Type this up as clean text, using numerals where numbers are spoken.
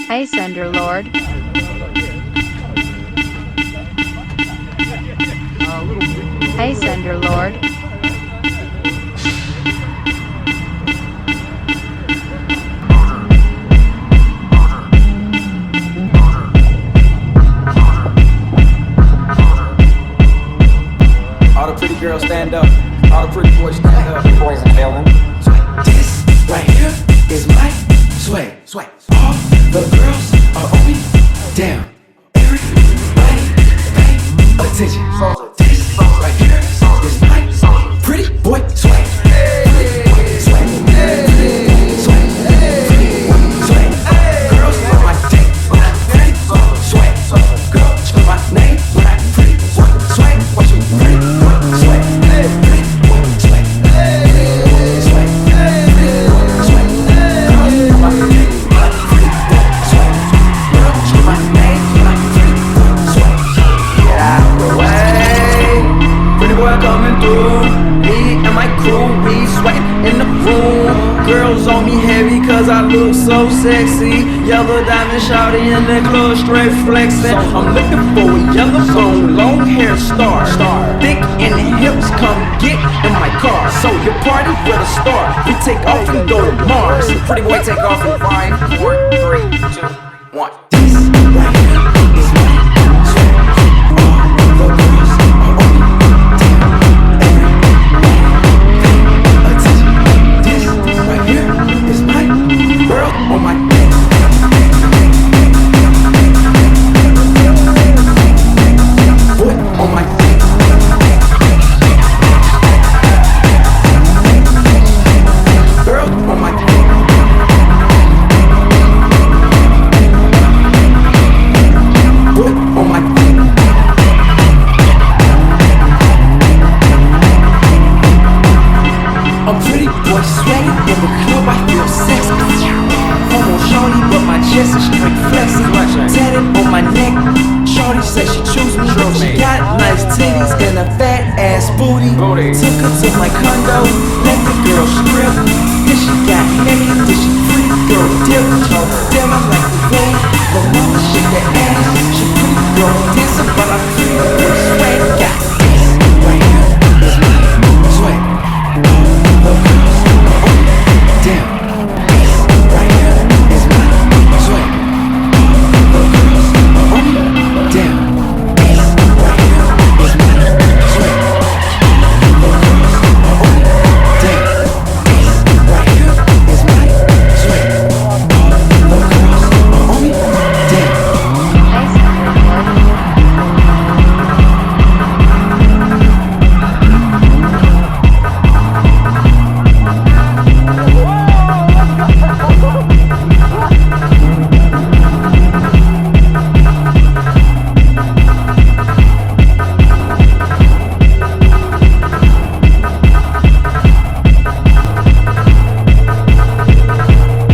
Hey, Sender Lord. Hey, Sender Lord. All the pretty girls stand up. All the pretty boys stand up. Boys in the building. This right here is my sway. All the girls are on me. Damn. Everybody pay attention. This right here is my pretty boy sway. Pretty boy sway. Sway. Pretty boy sway. Girls on my dick when I'm pretty sway. Girls on my name when I'm pretty sway. What you pretty boy sway. Pretty boy sway. Pretty boy sway. Pretty boy sway. Girls on my dick when I'm pretty sway. Girls on my name when I'm pretty sway. Get out the way. Pretty boy coming through. Me and my crew, we sweating in the room. Girls on me heavy cause I look so sexy. Yellow diamond shawty in the club straight flexing. I'm looking for a yellow bone, long hair star. Thick in the hips, come get in my car. So your party with a star. We take off and go to Mars. Pretty boy take off in 5, 4, 3, 2, 1. This right here is my swag. All the girls are on me. Right here is my girl on my neck. Boy on my neck. Girl on my neck. Boy on my neck. I'm pretty boy sweaty in the club, I feel sexy. Homo shorty, but my chest is straight flexing. Tatted on my neck, shorty said she choose me. She got nice titties and a fat ass booty. Took her to my condo, let the girl strip. Then she got naked, then she free girl dip. Then my